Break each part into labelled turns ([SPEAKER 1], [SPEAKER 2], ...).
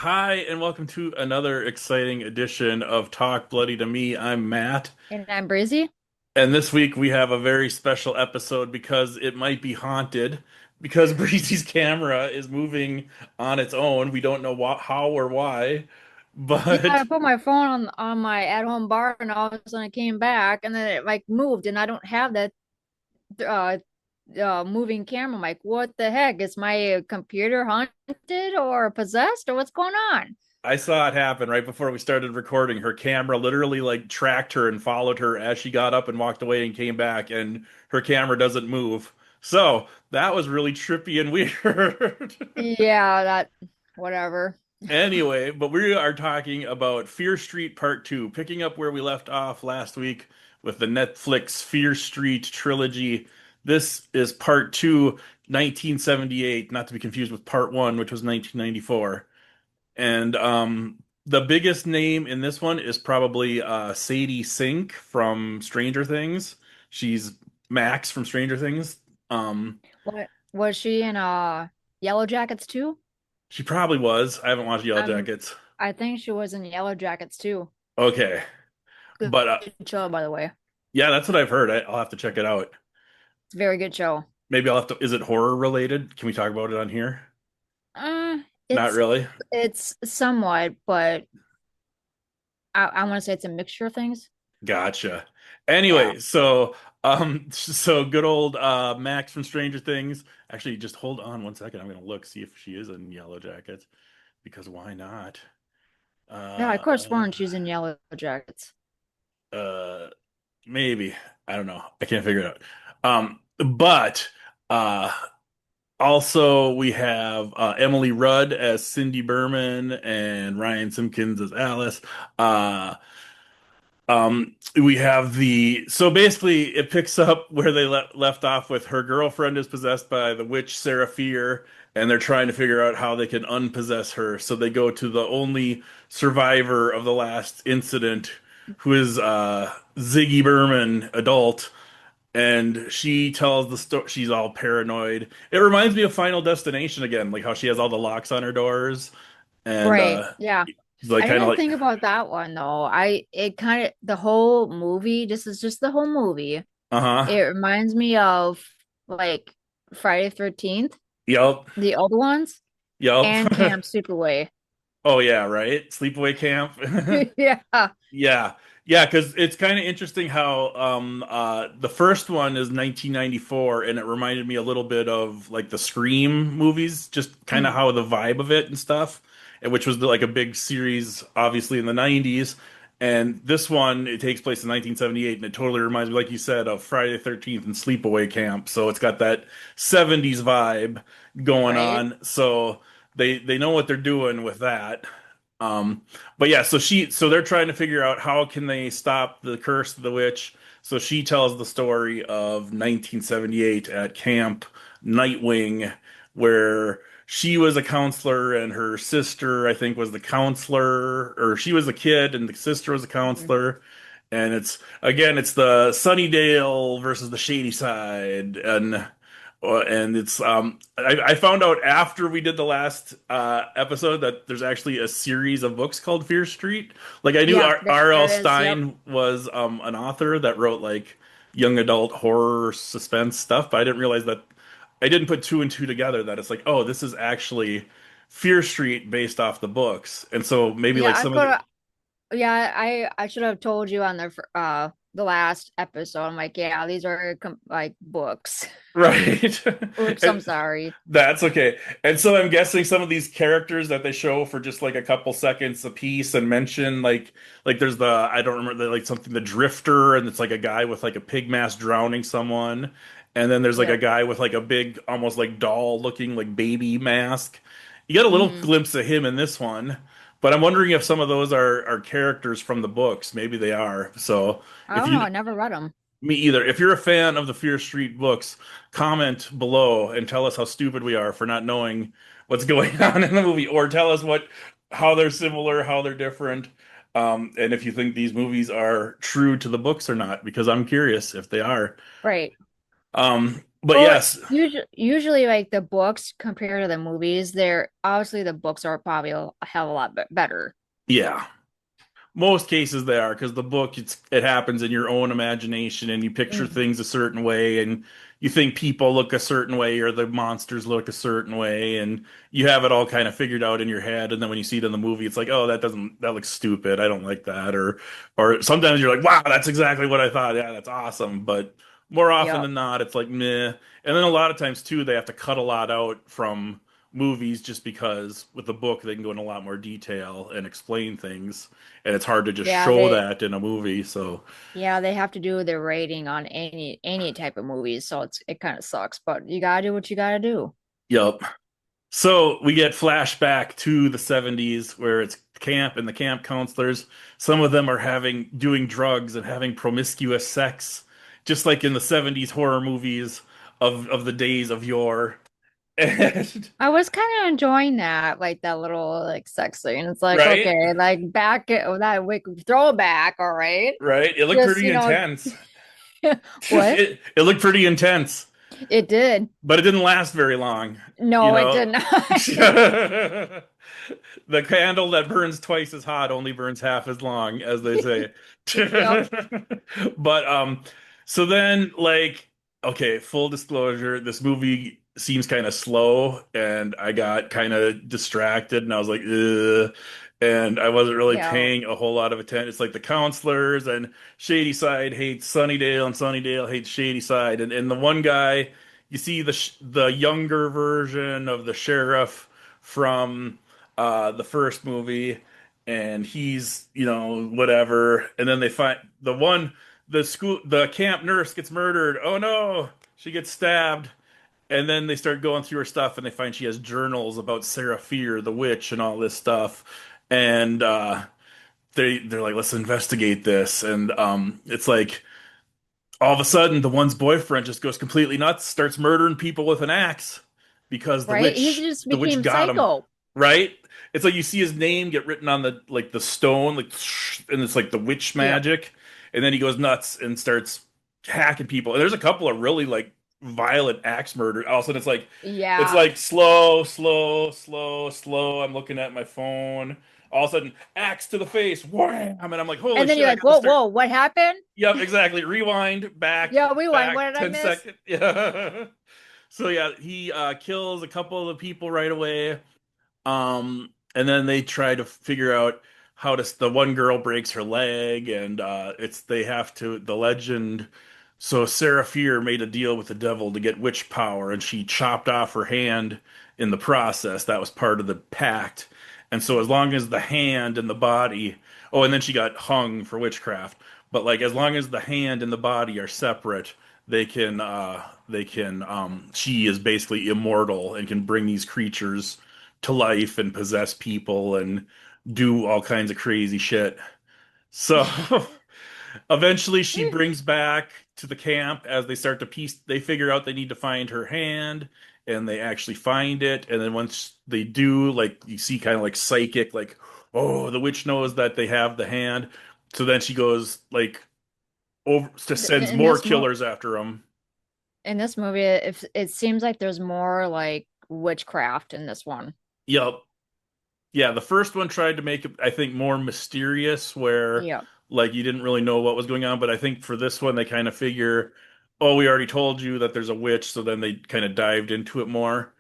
[SPEAKER 1] Hi, and welcome to another exciting edition of Talk Bloody to Me. I'm Matt,
[SPEAKER 2] And I'm Brezzy.
[SPEAKER 1] and this week we have a very special episode because it might be haunted because Breezy's camera is moving on its own. We don't know how or why,
[SPEAKER 2] Yeah, I
[SPEAKER 1] but
[SPEAKER 2] put my phone on my at-home bar, and all of a sudden I came back, and then it like moved, and I don't have that uh moving camera. I'm like, what the heck? Is my computer haunted or possessed, or what's going on?
[SPEAKER 1] I saw it happen right before we started recording. Her camera literally like tracked her and followed her as she got up and walked away and came back, and her camera doesn't move. So that was really trippy and weird.
[SPEAKER 2] Yeah, that whatever.
[SPEAKER 1] Anyway, but we are talking about Fear Street Part 2, picking up where we left off last week with the Netflix Fear Street trilogy. This is Part 2, 1978, not to be confused with Part 1, which was 1994. And the biggest name in this one is probably Sadie Sink from Stranger Things. She's Max from Stranger Things.
[SPEAKER 2] What was she in Yellow Jackets too?
[SPEAKER 1] She probably was. I haven't watched Yellow
[SPEAKER 2] Um,
[SPEAKER 1] Jackets.
[SPEAKER 2] I think she was in Yellow Jackets too.
[SPEAKER 1] Okay.
[SPEAKER 2] Good
[SPEAKER 1] But
[SPEAKER 2] show, by the way.
[SPEAKER 1] yeah, that's what I've heard. I'll have to check it out.
[SPEAKER 2] It's a very good show.
[SPEAKER 1] Maybe I'll have to. Is it horror related? Can we talk about it on here?
[SPEAKER 2] Uh,
[SPEAKER 1] Not
[SPEAKER 2] it's
[SPEAKER 1] really.
[SPEAKER 2] it's somewhat, but I want to say it's a mixture of things.
[SPEAKER 1] Gotcha.
[SPEAKER 2] Yeah.
[SPEAKER 1] Anyway, so good old Max from Stranger Things. Actually, just hold on one second. I'm gonna look, see if she is in Yellow Jackets, because why not?
[SPEAKER 2] Yeah, I
[SPEAKER 1] Uh,
[SPEAKER 2] could have sworn she's in Yellow Jackets.
[SPEAKER 1] uh, maybe. I don't know. I can't figure it out. But uh, also we have Emily Rudd as Cindy Berman and Ryan Simpkins as Alice. Uh, we have so basically it picks up where they left off with her girlfriend is possessed by the witch Sarah Fear, and they're trying to figure out how they can unpossess her. So they go to the only survivor of the last incident, who is Ziggy Berman, adult, and she tells the story. She's all paranoid. It reminds me of Final Destination again, like how she has all the locks on her doors, and
[SPEAKER 2] Right. Yeah.
[SPEAKER 1] like
[SPEAKER 2] I
[SPEAKER 1] kind of
[SPEAKER 2] didn't
[SPEAKER 1] like,
[SPEAKER 2] think about that one though. It kind of the whole movie, this is just the whole movie.
[SPEAKER 1] uh-huh,
[SPEAKER 2] It reminds me of like Friday 13th,
[SPEAKER 1] yep,
[SPEAKER 2] the old ones,
[SPEAKER 1] yep.
[SPEAKER 2] and Camp Sleepaway.
[SPEAKER 1] Oh yeah, right. Sleepaway Camp.
[SPEAKER 2] Yeah.
[SPEAKER 1] Yeah. Yeah, because it's kind of interesting how the first one is 1994 and it reminded me a little bit of like the Scream movies, just kind of
[SPEAKER 2] Mm,
[SPEAKER 1] how the vibe of it and stuff, and which was like a big series obviously in the 90s. And this one it takes place in 1978 and it totally reminds me, like you said, of Friday the 13th and Sleepaway Camp. So it's got that 70s vibe going
[SPEAKER 2] right.
[SPEAKER 1] on. So they know what they're doing with that. Um, but yeah, so they're trying to figure out how can they stop the curse of the witch. So she tells the story of 1978 at Camp Nightwing, where she was a counselor and her sister, I think, was the counselor, or she was a kid and the sister was a
[SPEAKER 2] Mhm.
[SPEAKER 1] counselor. And it's again, it's the Sunnydale versus the shady side, and it's I found out after we did the last episode that there's actually a series of books called Fear Street. Like I knew
[SPEAKER 2] Yeah,
[SPEAKER 1] R.L.
[SPEAKER 2] there is. Yep.
[SPEAKER 1] Stein was an author that wrote like young adult horror suspense stuff, but I didn't realize that I didn't put two and two together that it's like, oh, this is actually Fear Street based off the books. And so maybe
[SPEAKER 2] Yeah,
[SPEAKER 1] like
[SPEAKER 2] I
[SPEAKER 1] some of
[SPEAKER 2] could
[SPEAKER 1] the
[SPEAKER 2] Yeah, I should have told you on the last episode. I'm like, yeah, these are like books.
[SPEAKER 1] right.
[SPEAKER 2] Oops, I'm
[SPEAKER 1] And
[SPEAKER 2] sorry.
[SPEAKER 1] that's okay. And so I'm guessing some of these characters that they show for just like a couple seconds a piece and mention like there's the I don't remember like something the drifter and it's like a guy with like a pig mask drowning someone. And then there's like a
[SPEAKER 2] Yep.
[SPEAKER 1] guy with like a big almost like doll looking like baby mask. You get a little
[SPEAKER 2] Hmm.
[SPEAKER 1] glimpse of him in this one, but I'm wondering if some of those are characters from the books. Maybe they are. So
[SPEAKER 2] I
[SPEAKER 1] if
[SPEAKER 2] don't know.
[SPEAKER 1] you
[SPEAKER 2] I never read them.
[SPEAKER 1] me either. If you're a fan of the Fear Street books, comment below and tell us how stupid we are for not knowing what's going on in the movie, or tell us how they're similar, how they're different, and if you think these movies are true to the books or not, because I'm curious if they are.
[SPEAKER 2] Right.
[SPEAKER 1] But
[SPEAKER 2] Well,
[SPEAKER 1] yes,
[SPEAKER 2] usually like the books compared to the movies, they're obviously the books are probably a hell of a lot better.
[SPEAKER 1] yeah. Most cases they are because the book it happens in your own imagination and you picture
[SPEAKER 2] Mm,
[SPEAKER 1] things a certain way and you think people look a certain way or the monsters look a certain way and you have it all kind of figured out in your head and then when you see it in the movie it's like, oh, that looks stupid, I don't like that, or sometimes you're like, wow, that's exactly what I thought, yeah, that's awesome, but more often
[SPEAKER 2] yep.
[SPEAKER 1] than not it's like meh. And then a lot of times too they have to cut a lot out from movies just because with the book they can go in a lot more detail and explain things and it's hard to just
[SPEAKER 2] Yeah,
[SPEAKER 1] show
[SPEAKER 2] they
[SPEAKER 1] that in a movie. So,
[SPEAKER 2] yeah, they have to do their rating on any type of movies, so it kind of sucks, but you gotta do what you gotta do.
[SPEAKER 1] yep. So we get flashback to the 70s where it's camp and the camp counselors. Some of them are having doing drugs and having promiscuous sex, just like in the 70s horror movies of the days of yore. And
[SPEAKER 2] I was kind of enjoying that, like that little like sex scene. It's like,
[SPEAKER 1] right,
[SPEAKER 2] okay, like back at that wick throwback, all right.
[SPEAKER 1] right. It looked
[SPEAKER 2] Just,
[SPEAKER 1] pretty intense.
[SPEAKER 2] what?
[SPEAKER 1] It looked pretty intense,
[SPEAKER 2] It did.
[SPEAKER 1] but it didn't last very long, you
[SPEAKER 2] No, it
[SPEAKER 1] know.
[SPEAKER 2] did not.
[SPEAKER 1] The candle that burns twice as hot only burns half as long, as they say.
[SPEAKER 2] Yep.
[SPEAKER 1] But so then like okay, full disclosure, this movie seems kind of slow and I got kind of distracted and I was like, ugh. And I wasn't really
[SPEAKER 2] Yeah.
[SPEAKER 1] paying a whole lot of attention. It's like the counselors and Shady Side hates Sunnydale and Sunnydale hates Shady Side. And the one guy, you see the younger version of the sheriff from the first movie, and he's whatever. And then they find the camp nurse gets murdered. Oh no, she gets stabbed. And then they start going through her stuff, and they find she has journals about Sarah Fear, the witch, and all this stuff. And they're like, let's investigate this. And it's like all of a sudden the one's boyfriend just goes completely nuts, starts murdering people with an axe because the
[SPEAKER 2] Right? He
[SPEAKER 1] witch
[SPEAKER 2] just
[SPEAKER 1] the witch
[SPEAKER 2] became
[SPEAKER 1] got him,
[SPEAKER 2] psycho.
[SPEAKER 1] right? It's like you see his name get written on the stone, like, and it's like the witch
[SPEAKER 2] Yep.
[SPEAKER 1] magic, and then he goes nuts and starts hacking people. And there's a couple of really like violent axe murder. All of a sudden it's
[SPEAKER 2] Yeah.
[SPEAKER 1] like slow, slow, slow, slow. I'm looking at my phone. All of a sudden, axe to the face, wham! And I'm like, holy
[SPEAKER 2] And then
[SPEAKER 1] shit,
[SPEAKER 2] you're
[SPEAKER 1] I
[SPEAKER 2] like,
[SPEAKER 1] gotta
[SPEAKER 2] whoa,
[SPEAKER 1] start.
[SPEAKER 2] whoa, what happened?
[SPEAKER 1] Yep, exactly. Rewind,
[SPEAKER 2] Yeah, we won. What
[SPEAKER 1] back,
[SPEAKER 2] did I
[SPEAKER 1] 10
[SPEAKER 2] miss?
[SPEAKER 1] seconds. Yeah. So yeah, he kills a couple of the people right away. And then they try to figure out the one girl breaks her leg, and it's they have to the legend. So Sarah Fear made a deal with the devil to get witch power, and she chopped off her hand in the process. That was part of the pact. And so as long as the hand and the body, oh, and then she got hung for witchcraft. But like as long as the hand and the body are separate, she is basically immortal and can bring these creatures to life and possess people and do all kinds of crazy shit. So eventually she brings back to the camp as they start to they figure out they need to find her hand and they actually find it. And then once they do, like you see kind of like psychic, like, oh, the witch knows that they have the hand. So then she goes like over just sends
[SPEAKER 2] In
[SPEAKER 1] more
[SPEAKER 2] this mo
[SPEAKER 1] killers after them.
[SPEAKER 2] in this movie, if it seems like there's more like witchcraft in this one.
[SPEAKER 1] Yep. Yeah, the first one tried to make it, I think, more mysterious, where
[SPEAKER 2] Yep.
[SPEAKER 1] like you didn't really know what was going on. But I think for this one, they kind of figure, oh, we already told you that there's a witch, so then they kind of dived into it more.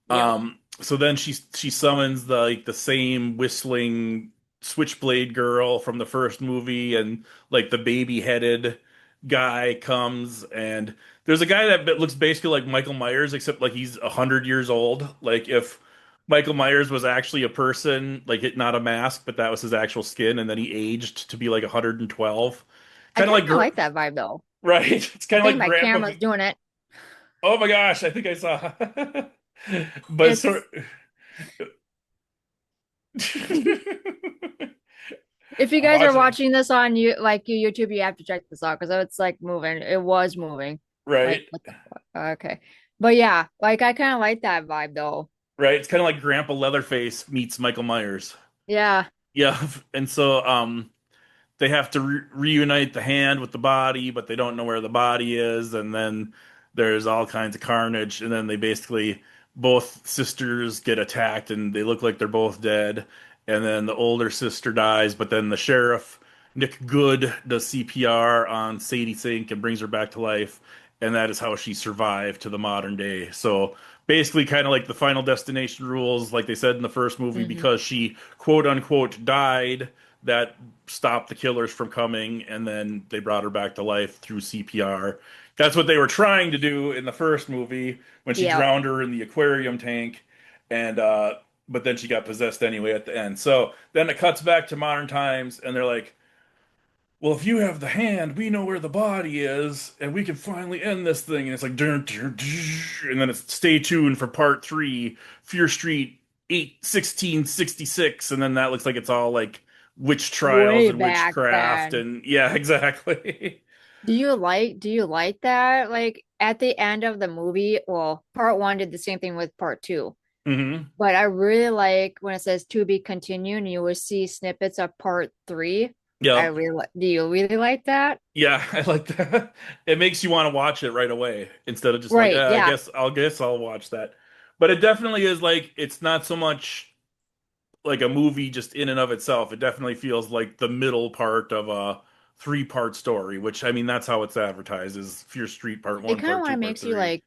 [SPEAKER 2] Yep.
[SPEAKER 1] So then she summons the same whistling switchblade girl from the first movie, and like the baby headed guy comes, and there's a guy that looks basically like Michael Myers, except like he's 100 years old. Like if Michael Myers was actually a person, like it not a mask, but that was his actual skin, and then he aged to be like 112.
[SPEAKER 2] I
[SPEAKER 1] Kind of
[SPEAKER 2] kind
[SPEAKER 1] like,
[SPEAKER 2] of like that vibe though.
[SPEAKER 1] right? It's
[SPEAKER 2] I
[SPEAKER 1] kind of
[SPEAKER 2] think
[SPEAKER 1] like
[SPEAKER 2] my
[SPEAKER 1] Grandpa.
[SPEAKER 2] camera's doing it.
[SPEAKER 1] Oh my gosh, I think I saw. But
[SPEAKER 2] It's
[SPEAKER 1] sort.
[SPEAKER 2] if you
[SPEAKER 1] I'm
[SPEAKER 2] guys are
[SPEAKER 1] watching it.
[SPEAKER 2] watching this on YouTube, you have to check this out because it's like moving. It was moving. Like
[SPEAKER 1] Right,
[SPEAKER 2] what the fuck? Okay. But yeah, like I kind of like that vibe though.
[SPEAKER 1] right. It's kind of like Grandpa Leatherface meets Michael Myers.
[SPEAKER 2] Yeah.
[SPEAKER 1] Yeah, and so they have to reunite the hand with the body, but they don't know where the body is, and then there's all kinds of carnage, and then they basically both sisters get attacked, and they look like they're both dead. And then the older sister dies, but then the sheriff, Nick Good, does CPR on Sadie Sink and brings her back to life, and that is how she survived to the modern day. So basically, kind of like the Final Destination rules, like they said in the first movie,
[SPEAKER 2] Hmm.
[SPEAKER 1] because she quote unquote died, that stopped the killers from coming, and then they brought her back to life through CPR. That's what they were trying to do in the first movie when she
[SPEAKER 2] Yep.
[SPEAKER 1] drowned her in the aquarium tank, and but then she got possessed anyway at the end. So then it cuts back to modern times, and they're like, well, if you have the hand, we know where the body is, and we can finally end this thing. And it's like, dun, dun, dun, and then it's stay tuned for part three, Fear Street 1666, and then that looks like it's all like witch trials
[SPEAKER 2] Way
[SPEAKER 1] and
[SPEAKER 2] back
[SPEAKER 1] witchcraft,
[SPEAKER 2] then.
[SPEAKER 1] and yeah, exactly.
[SPEAKER 2] Do you like that? Like at the end of the movie, well, part one did the same thing with part two.
[SPEAKER 1] Hmm.
[SPEAKER 2] But I really like when it says to be continued and you will see snippets of part three.
[SPEAKER 1] Yep.
[SPEAKER 2] Do you really like that?
[SPEAKER 1] Yeah, I like that. It makes you want to watch it right away instead of just like,
[SPEAKER 2] Right,
[SPEAKER 1] I
[SPEAKER 2] yeah.
[SPEAKER 1] guess I'll watch that. But it definitely is like it's not so much like a movie just in and of itself. It definitely feels like the middle part of a three-part story, which I mean that's how it's advertised is Fear Street Part
[SPEAKER 2] It
[SPEAKER 1] 1,
[SPEAKER 2] kind of
[SPEAKER 1] Part
[SPEAKER 2] like
[SPEAKER 1] 2, Part
[SPEAKER 2] makes you
[SPEAKER 1] 3.
[SPEAKER 2] like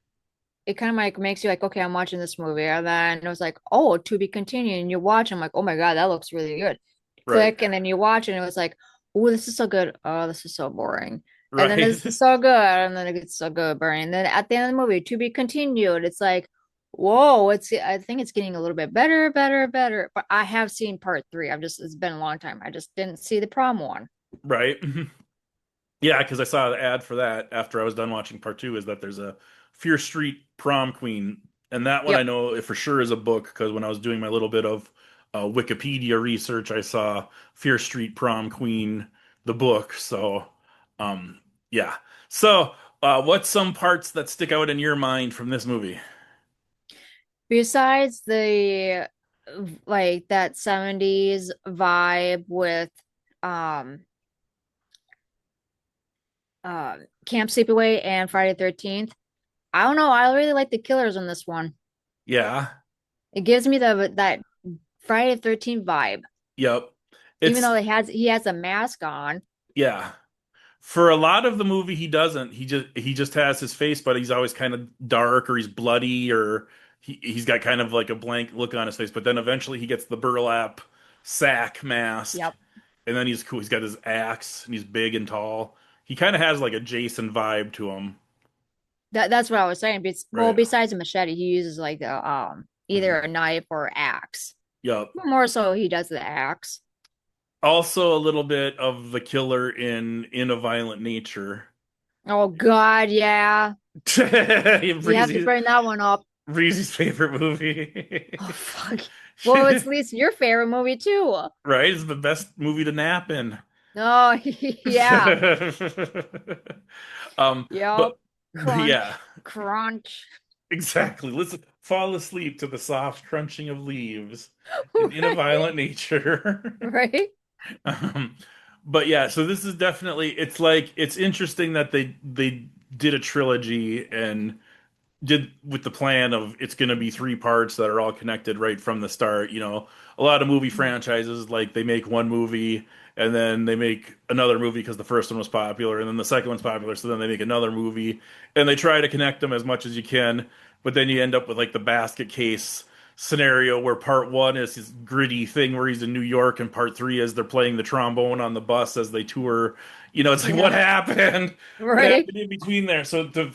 [SPEAKER 2] it kind of like makes you like, okay, I'm watching this movie. And then it was like, oh, to be continued. And you watch, I'm like, oh my God, that looks really good.
[SPEAKER 1] Right.
[SPEAKER 2] Click, and then you watch, and it was like, oh, this is so good. Oh, this is so boring. And then
[SPEAKER 1] Right.
[SPEAKER 2] this is so good, and then it gets so good, boring. And then at the end of the movie, to be continued, it's like, whoa, I think it's getting a little bit better, better, better. But I have seen part three. It's been a long time. I just didn't see the prom one.
[SPEAKER 1] Right. Yeah, because I saw the ad for that after I was done watching part two, is that there's a Fear Street Prom Queen. And that one I
[SPEAKER 2] Yep.
[SPEAKER 1] know for sure is a book because when I was doing my little bit of Wikipedia research, I saw Fear Street Prom Queen, the book. So, um, yeah. So, what's some parts that stick out in your mind from this movie?
[SPEAKER 2] Besides the like that 70s vibe with um uh Camp Sleepaway and Friday the 13th, I don't know. I really like the killers on this one.
[SPEAKER 1] Yeah.
[SPEAKER 2] It gives me the that Friday the 13th vibe,
[SPEAKER 1] Yep.
[SPEAKER 2] even
[SPEAKER 1] It's,
[SPEAKER 2] though he has a mask on.
[SPEAKER 1] yeah. For a lot of the movie, he doesn't. He just has his face, but he's always kind of dark or he's bloody or he's got kind of like a blank look on his face. But then eventually he gets the burlap sack mask,
[SPEAKER 2] Yep.
[SPEAKER 1] and then he's cool. He's got his axe and he's big and tall. He kind of has like a Jason vibe to him.
[SPEAKER 2] That's what I was saying. Well,
[SPEAKER 1] Right.
[SPEAKER 2] besides a machete, he uses like the
[SPEAKER 1] Hmm.
[SPEAKER 2] either a knife or axe.
[SPEAKER 1] Yup.
[SPEAKER 2] More so, he does the axe.
[SPEAKER 1] Also a little bit of the killer in a violent nature.
[SPEAKER 2] Oh God, yeah. You have to
[SPEAKER 1] Breezy,
[SPEAKER 2] bring that one up.
[SPEAKER 1] Breezy's favorite movie.
[SPEAKER 2] Oh fuck. Well, it's at least your favorite movie too.
[SPEAKER 1] Right? It's the best movie to nap in.
[SPEAKER 2] Oh yeah.
[SPEAKER 1] Um,
[SPEAKER 2] Yep.
[SPEAKER 1] but yeah,
[SPEAKER 2] Crunch, crunch.
[SPEAKER 1] exactly. Let's fall asleep to the soft crunching of leaves in a
[SPEAKER 2] Right.
[SPEAKER 1] violent nature.
[SPEAKER 2] Right.
[SPEAKER 1] Um, but yeah, so this is definitely it's like it's interesting that they did a trilogy and did with the plan of it's going to be three parts that are all connected right from the start. You know, a lot of movie
[SPEAKER 2] Mhm.
[SPEAKER 1] franchises like they make one movie and then they make another movie because the first one was popular and then the second one's popular, so then they make another movie and they try to connect them as much as you can, but then you end up with like the basket case scenario where part one is his gritty thing where he's in New York and part three is they're playing the trombone on the bus as they tour. You know, it's like what
[SPEAKER 2] Yeah.
[SPEAKER 1] happened? What
[SPEAKER 2] Right.
[SPEAKER 1] happened in between there? So to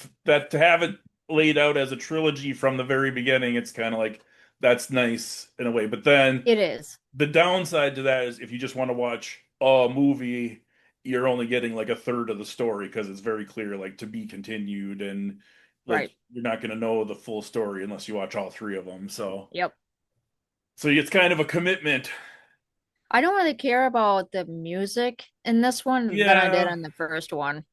[SPEAKER 1] have it laid out as a trilogy from the very beginning, it's kind of like that's nice in a way. But then
[SPEAKER 2] It is.
[SPEAKER 1] the downside to that is if you just want to watch a movie, you're only getting like a third of the story because it's very clear, like to be continued, and like
[SPEAKER 2] Right.
[SPEAKER 1] you're not going to know the full story unless you watch all three of them.
[SPEAKER 2] Yep.
[SPEAKER 1] So it's kind of a commitment.
[SPEAKER 2] I don't really care about the music in this one than I did
[SPEAKER 1] Yeah.
[SPEAKER 2] on the first one.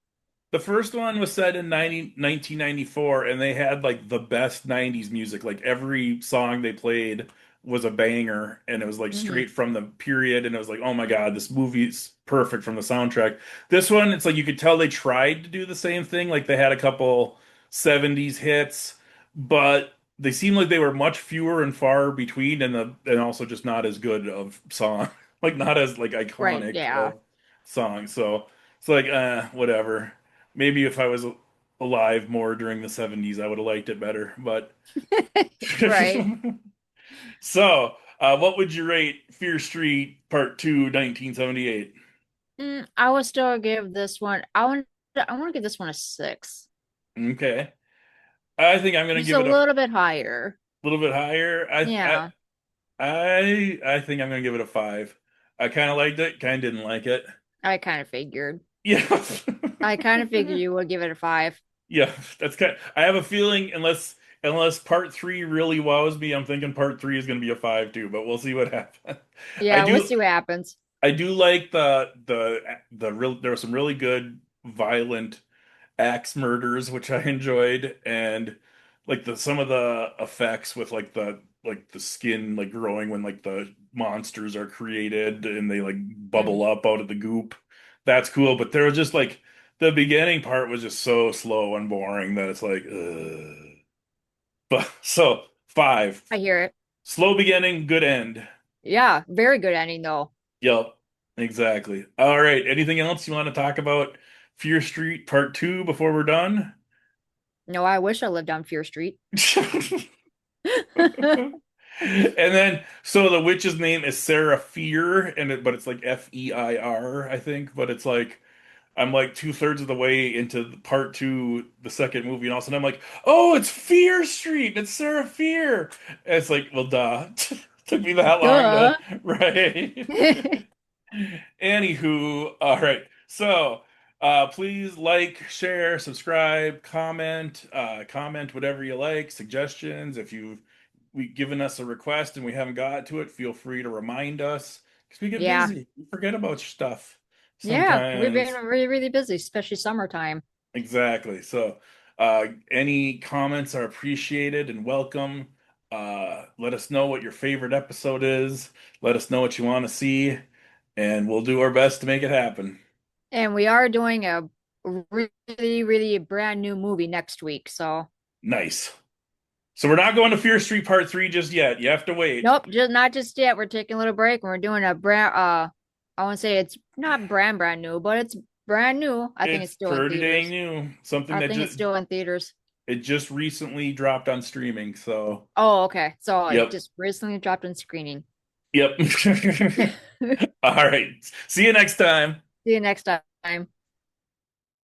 [SPEAKER 1] The first one was set in 1994, and they had like the best 90s music. Like every song they played was a banger, and it was like
[SPEAKER 2] Hmm.
[SPEAKER 1] straight from the period. And it was like, oh my God, this movie's perfect from the soundtrack. This one, it's like you could tell they tried to do the same thing. Like they had a couple '70s hits, but they seem like they were much fewer and far between, and also just not as good of song, like not as like
[SPEAKER 2] Right,
[SPEAKER 1] iconic
[SPEAKER 2] yeah.
[SPEAKER 1] of songs. So it's like, whatever. Maybe if I was alive more during the '70s, I would have liked it better. But
[SPEAKER 2] Right.
[SPEAKER 1] so, what would you rate Fear Street Part 2, 1978?
[SPEAKER 2] I would still give this one. I want to give this one a 6.
[SPEAKER 1] Okay. I think I'm gonna
[SPEAKER 2] Just
[SPEAKER 1] give
[SPEAKER 2] a
[SPEAKER 1] it a
[SPEAKER 2] little bit higher.
[SPEAKER 1] little bit higher.
[SPEAKER 2] Yeah,
[SPEAKER 1] I think I'm gonna give it a 5. I kind of liked it, kind of didn't like it.
[SPEAKER 2] I kind of figured.
[SPEAKER 1] Yeah.
[SPEAKER 2] I kind of figured you would give it a 5.
[SPEAKER 1] Yeah, that's kind I have a feeling unless part 3 really wows me, I'm thinking part 3 is gonna be a 5 too, but we'll see what happens. I
[SPEAKER 2] Yeah, we'll
[SPEAKER 1] do
[SPEAKER 2] see what happens.
[SPEAKER 1] I do like the real there were some really good violent axe murders, which I enjoyed, and like the some of the effects with like the skin like growing when like the monsters are created and they like
[SPEAKER 2] Mm.
[SPEAKER 1] bubble up out of the goop. That's cool, but there was just like the beginning part was just so slow and boring that it's like, ugh. But so 5.
[SPEAKER 2] I hear it.
[SPEAKER 1] Slow beginning, good end.
[SPEAKER 2] Yeah, very good ending though.
[SPEAKER 1] Yep, exactly. All right. Anything else you want to talk about Fear Street Part 2 before we're done?
[SPEAKER 2] No, I wish I lived on Fear Street.
[SPEAKER 1] And then, so the witch's name is Sarah Fear, but it's like Feir, I think. But it's like I'm like two-thirds of the way into part two, the second movie, and all of a sudden I'm like, oh, it's Fear Street. It's Sarah Fear. And it's like, well, duh. Took me that long to
[SPEAKER 2] Duh.
[SPEAKER 1] right. Anywho, all right. So, please like, share, subscribe, comment whatever you like, suggestions. If you've given us a request and we haven't got to it, feel free to remind us because we get
[SPEAKER 2] Yeah.
[SPEAKER 1] busy. We forget about stuff
[SPEAKER 2] Yeah, we've been
[SPEAKER 1] sometimes.
[SPEAKER 2] really, really busy, especially summertime.
[SPEAKER 1] Exactly. So, any comments are appreciated and welcome. Let us know what your favorite episode is. Let us know what you want to see, and we'll do our best to make it happen.
[SPEAKER 2] And we are doing a really, really brand new movie next week. So,
[SPEAKER 1] Nice. So we're not going to Fear Street Part 3 just yet. You have to wait.
[SPEAKER 2] nope, just not just yet. We're taking a little break and we're doing a brand I want to say it's not brand new, but it's brand new. I think it's
[SPEAKER 1] It's
[SPEAKER 2] still in
[SPEAKER 1] pretty dang
[SPEAKER 2] theaters.
[SPEAKER 1] new. Something
[SPEAKER 2] I
[SPEAKER 1] that
[SPEAKER 2] think it's
[SPEAKER 1] just
[SPEAKER 2] still in theaters.
[SPEAKER 1] it just recently dropped on streaming. So,
[SPEAKER 2] Oh, okay. So it
[SPEAKER 1] yep.
[SPEAKER 2] just recently dropped on screening.
[SPEAKER 1] Yep.
[SPEAKER 2] See
[SPEAKER 1] All right. See you next time.
[SPEAKER 2] you next time.